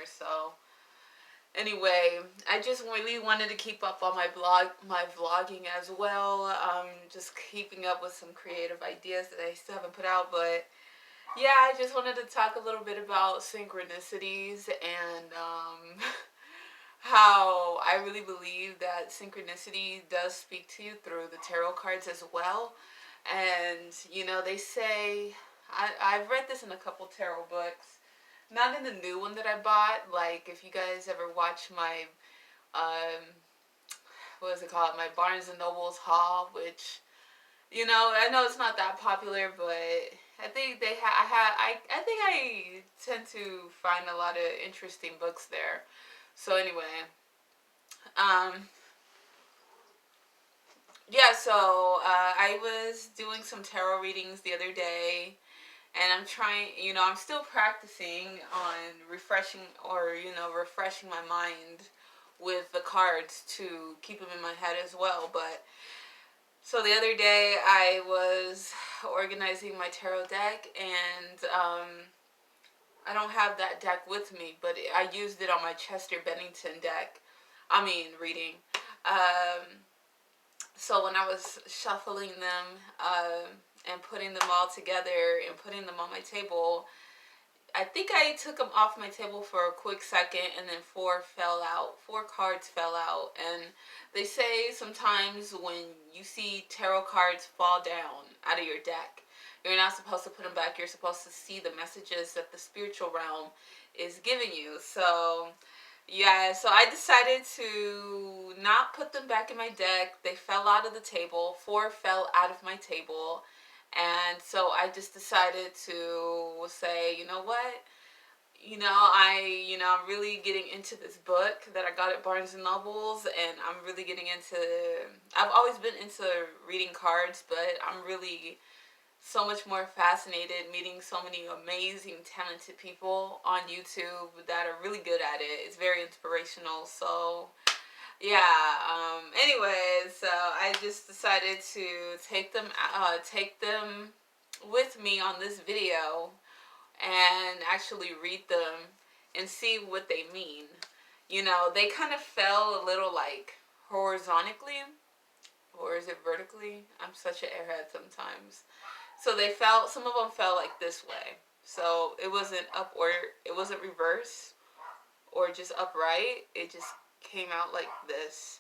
So anyway, I just really wanted to keep up on my vlogging as well. Just keeping up with some creative ideas that I still haven't put out. But yeah, I just wanted to talk a little bit about synchronicities and how I really believe that synchronicity does speak to you through the tarot cards as well. And they say, I've read this in a couple tarot books, not in the new one that I bought. Like, if you guys ever watch my um what is it called, my Barnes and Noble's haul, which I know it's not that popular, but I think I think I tend to find a lot of interesting books there. So anyway, um yeah, so I was doing some tarot readings the other day, and I'm trying, I'm still practicing on refreshing my mind with the cards to keep them in my head as well. But so the other day I was organizing my tarot deck, and I don't have that deck with me, but I used it on my Chester Bennington deck. I mean, reading. Um, so when I was shuffling them and putting them all together and putting them on my table, I think I took them off my table for a quick second, and then four fell out. Four cards fell out. And they say sometimes when you see tarot cards fall down out of your deck, you're not supposed to put them back. You're supposed to see the messages that the spiritual realm is giving you. So yeah, so I decided to not put them back in my deck. They fell out of the table. Four fell out of my table. And so I just decided to say, you know what? I'm really getting into this book that I got at Barnes and Nobles, and I'm really getting into, I've always been into reading cards, but I'm really so much more fascinated meeting so many amazing, talented people on YouTube that are really good at it. It's very inspirational. So yeah. Anyways, so I just decided to take them with me on this video and actually read them and see what they mean. They kind of fell a little like horizontally, or is it vertically? I'm such an airhead sometimes. So some of them fell like this way. So it wasn't up, or it wasn't reverse or just upright. It just came out like this.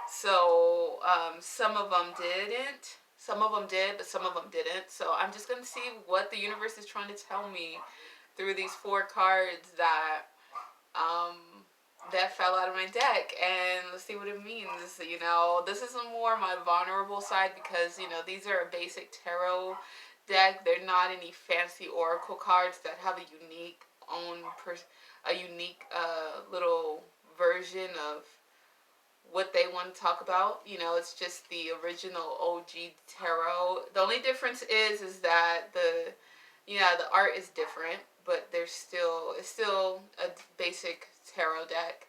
So some of them didn't. Some of them did, but some of them didn't. So I'm just going to see what the universe is trying to tell me through these four cards um, that fell out of my deck, and let's see what it means. This is more my vulnerable side, because these are a basic tarot deck. They're not any fancy oracle cards that have a unique little version of what they want to talk about. It's just the original OG tarot. The only difference is that the art is different, but it's still a basic tarot deck,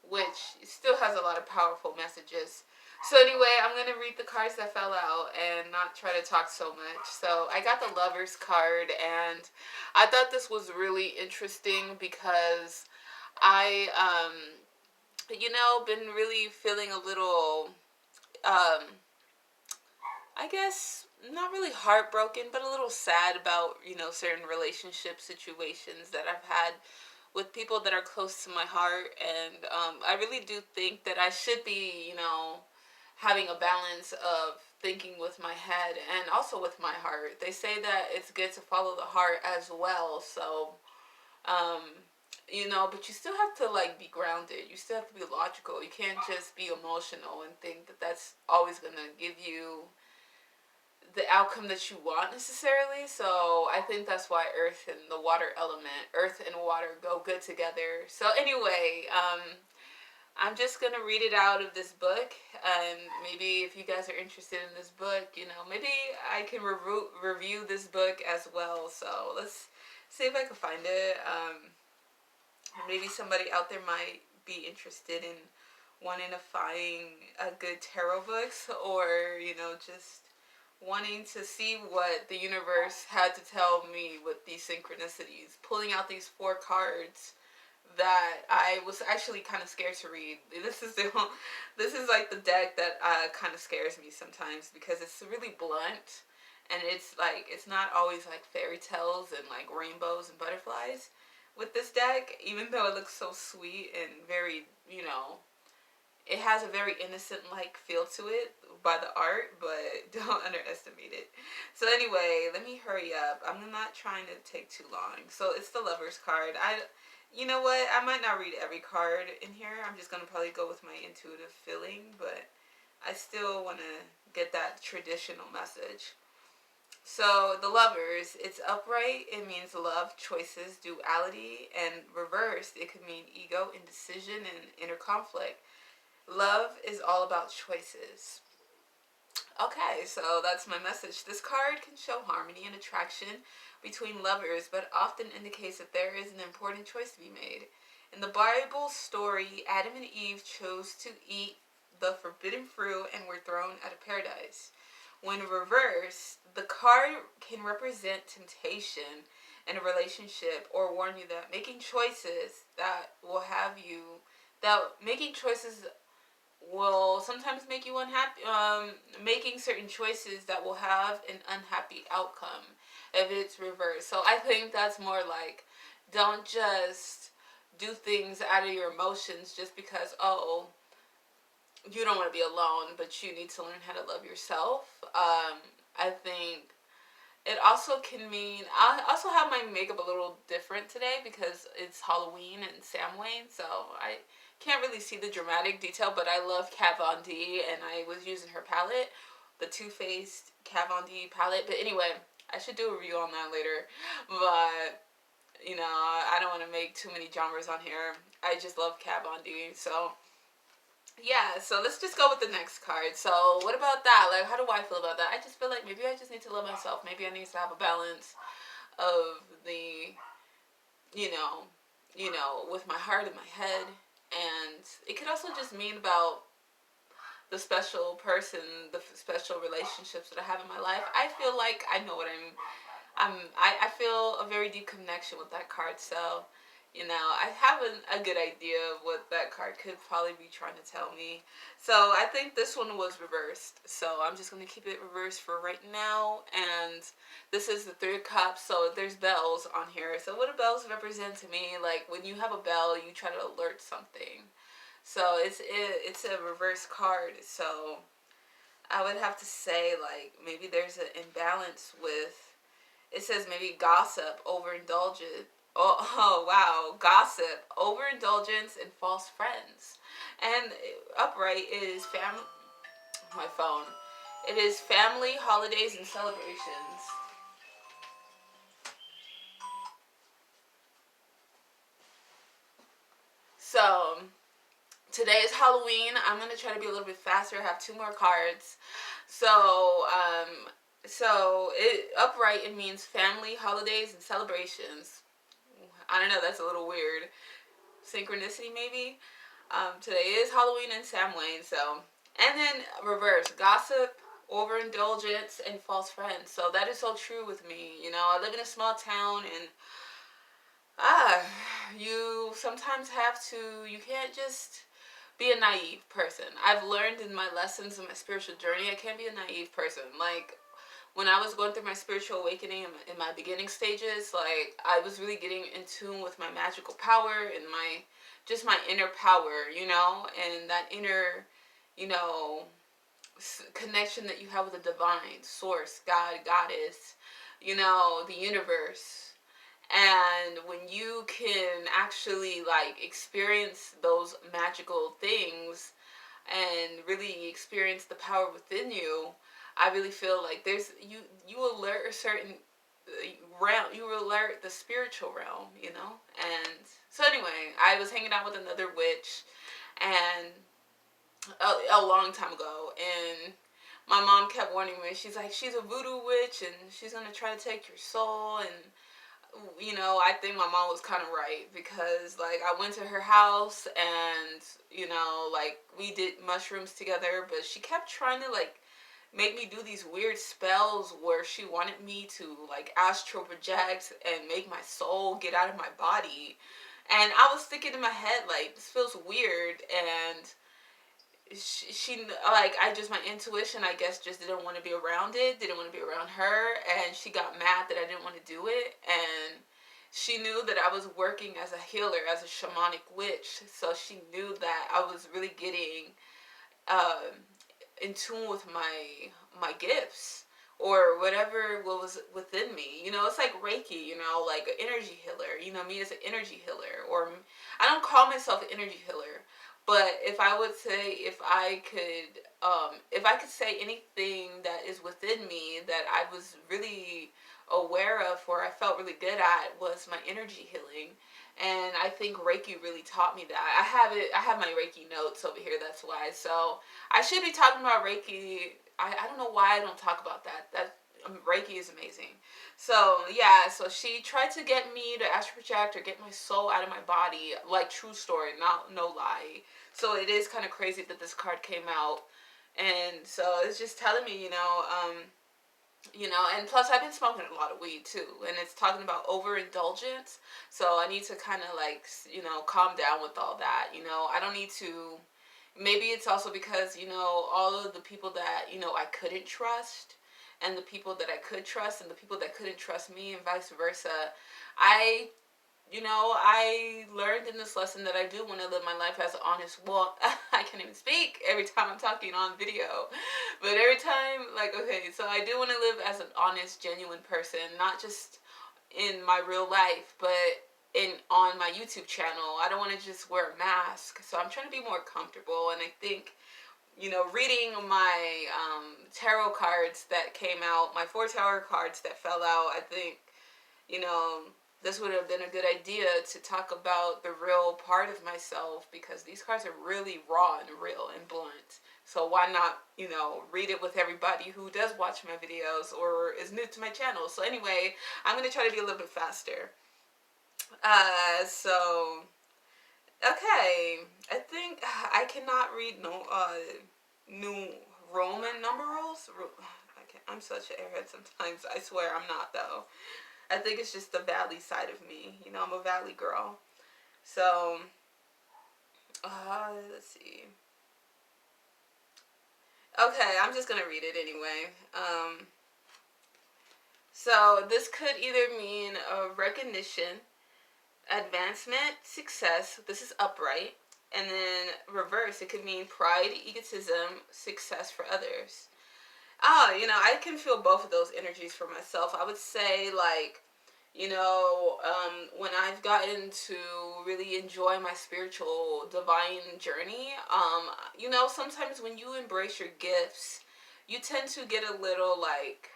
which still has a lot of powerful messages. So anyway, I'm going to read the cards that fell out and not try to talk so much. So I got the Lovers card, and I thought this was really interesting because I, been really feeling a little, I guess, not really heartbroken, but a little sad about, certain relationship situations that I've had with people that are close to my heart. And I really do think that I should be, having a balance of thinking with my head and also with my heart. They say that it's good to follow the heart as well. So, but you still have to like be grounded. You still have to be logical. You can't just be emotional and think that that's always going to give you the outcome that you want necessarily. So I think that's why earth and water go good together. So anyway, I'm just gonna read it out of this book, and maybe if you guys are interested in this book, maybe I can review this book as well. So let's see if I can find it. Maybe somebody out there might be interested in wanting to find a good tarot books, or just wanting to see what the universe had to tell me with these synchronicities. Pulling out these four cards that I was actually kind of scared to read. This is like the deck that kind of scares me sometimes because it's really blunt, and it's like it's not always like fairy tales and like rainbows and butterflies with this deck, even though it looks so sweet and very, it has a very innocent like feel to it by the art, but don't underestimate it. So anyway, let me hurry up. I'm not trying to take too long. So it's the Lovers card. You know what? I might not read every card in here. I'm just gonna probably go with my intuitive feeling, but I still want to get that traditional message. So the Lovers, it's upright. It means love, choices, duality, and reversed. It could mean ego, indecision, and inner conflict. Love is all about choices. Okay, so that's my message. This card can show harmony and attraction between lovers, but often indicates that there is an important choice to be made. In the Bible story, Adam and Eve chose to eat the forbidden fruit and were thrown out of paradise. When reversed, the card can represent temptation in a relationship or warn you that making choices will sometimes make you unhappy. Making certain choices that will have an unhappy outcome if it's reversed. So I think that's more like, don't just do things out of your emotions just because, you don't want to be alone, but you need to learn how to love yourself. I think it also can mean, I also have my makeup a little different today because it's Halloween and Samhain, so I can't really see the dramatic detail, but I love Kat Von D, and I was using her palette, the Too Faced Kat Von D palette. But anyway, I should do a review on that later. But, I don't want to make too many genres on here. I just love Kat Von D, so yeah, so let's just go with the next card. So what about that? Like, how do I feel about that? I just feel like maybe I just need to love myself. Maybe I need to have a balance of the, you know, with my heart and my head. And it could also just mean about the special person, the special relationships that I have in my life. I feel like I know what I feel a very deep connection with that card. So, I have a good idea of what that card could probably be trying to tell me. So I think this one was reversed. So I'm just going to keep it reversed for right now. And this is the Three of Cups. So there's bells on here. So what do bells represent to me? Like when you have a bell, you try to alert something. So it's a reverse card. So I would have to say like maybe there's an imbalance with, it says maybe gossip, overindulgence. Oh wow, gossip, overindulgence, and false friends. And upright is family. My phone. It is family, holidays, and celebrations. So today is Halloween. I'm gonna try to be a little bit faster. I have two more cards. So upright, it means family, holidays, and celebrations. I don't know, that's a little weird. Synchronicity, maybe. Today is Halloween and Samhain, so. And then reverse, gossip, overindulgence, and false friends. So that is so true with me. I live in a small town, and ah, you sometimes have to, you can't just be a naive person. I've learned in my lessons in my spiritual journey, I can't be a naive person. Like, when I was going through my spiritual awakening in my beginning stages, like, I was really getting in tune with my magical power and my inner power, and that inner, you know, connection that you have with the divine source, God, goddess, the universe. And when you can actually like experience those magical things and really experience the power within you, I really feel like you alert a certain realm, you alert the spiritual realm, And so anyway, I was hanging out with another witch, and a long time ago, and my mom kept warning me. She's like, she's a voodoo witch, and she's gonna try to take your soul. And I think my mom was kind of right, because like I went to her house, and like we did mushrooms together, but she kept trying to like make me do these weird spells where she wanted me to like astral project and make my soul get out of my body. And I was thinking in my head, like, this feels weird. And she like, my intuition, I guess, just didn't want to be around it, didn't want to be around her. And she got mad that I didn't want to do it. And she knew that I was working as a healer, as a shamanic witch. So she knew that I was really getting um, in tune with my gifts, or whatever was within me. You know, it's like Reiki, you know, like an energy healer. You know, me as an energy healer. Or I don't call myself an energy healer, but if I would say, if I could say anything that is within me that I was really aware of, or I felt really good at, was my energy healing. And I think Reiki really taught me that. I have my Reiki notes over here, that's why. So I should be talking about Reiki. I don't know why I don't talk about that. Reiki is amazing. So yeah, so she tried to get me to astral project or get my soul out of my body, like, true story, not no lie. So it is kind of crazy that this card came out, and so it's just telling me, and plus I've been smoking a lot of weed too, and it's talking about overindulgence. So I need to kind of, like, calm down with all that. I don't need to. Maybe it's also because, all of the people that, I couldn't trust, and the people that I could trust, and the people that couldn't trust me, and vice versa. I I learned in this lesson that I do want to live my life as an honest, well, I can't even speak every time I'm talking on video, but every time, like, okay, so I do want to live as an honest, genuine person, not just in my real life, but on my YouTube channel. I don't want to just wear a mask, so I'm trying to be more comfortable. And I think, reading my tarot cards that came out, my 4 tarot cards that fell out, I think, you know, this would have been a good idea to talk about the real part of myself, because these cards are really raw and real and blunt. So why not, read it with everybody who does watch my videos or is new to my channel. So anyway, I'm going to try to be a little bit faster. So, okay. I think I cannot read new Roman numerals. I'm such an airhead sometimes. I swear I'm not, though. I think it's just the valley side of me. I'm a valley girl. So, let's see. Okay, I'm just going to read it anyway. So, this could either mean a recognition, advancement, success. This is upright. And then reverse, it could mean pride, egotism, success for others. I can feel both of those energies for myself. I would say, like, when I've gotten to really enjoy my spiritual divine journey, sometimes when you embrace your gifts, you tend to get a little, like,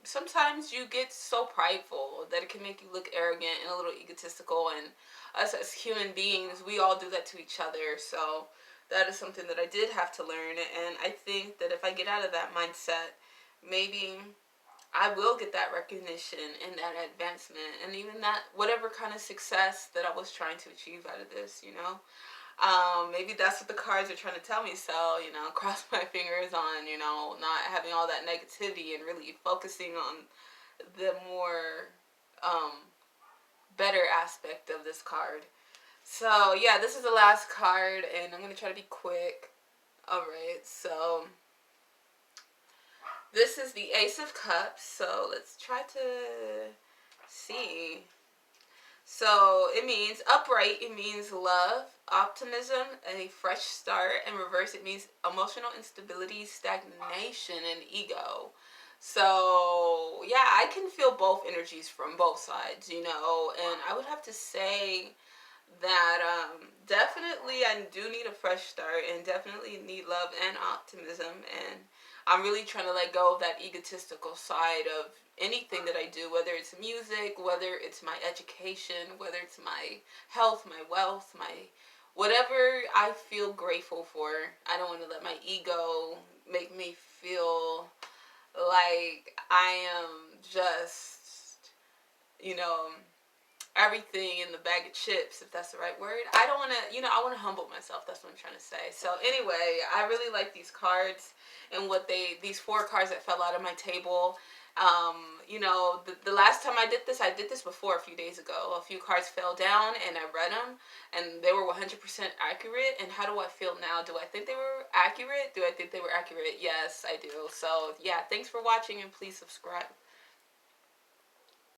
sometimes you get so prideful that it can make you look arrogant and a little egotistical. And us as human beings, we all do that to each other. So that is something that I did have to learn. And I think that if I get out of that mindset, maybe I will get that recognition and that advancement, and even that whatever kind of success that I was trying to achieve out of this. Maybe that's what the cards are trying to tell me. So, cross my fingers on, not having all that negativity and really focusing on the more better aspect of this card. So, yeah, this is the last card, and I'm going to try to be quick. Alright, so this is the Ace of Cups. So, let's try to see. So it means upright, it means love, optimism, a fresh start, and reverse, it means emotional instability, stagnation, and ego. So yeah, I can feel both energies from both sides, and I would have to say that definitely I do need a fresh start, and definitely need love and optimism, and I'm really trying to let go of that egotistical side of anything that I do, whether it's music, whether it's my education, whether it's my health, my wealth, my whatever I feel grateful for. I don't want to let my ego make me feel like I am just, everything in the bag of chips, if that's the right word. I don't want to, I want to humble myself. That's what I'm trying to say. So anyway, I really like these cards and these 4 cards that fell out of my table. You know, the last time I did this before a few days ago. A few cards fell down and I read them and they were 100% accurate. And how do I feel now? Do I think they were accurate? Do I think they were accurate? Yes, I do. So, yeah, thanks for watching and please subscribe.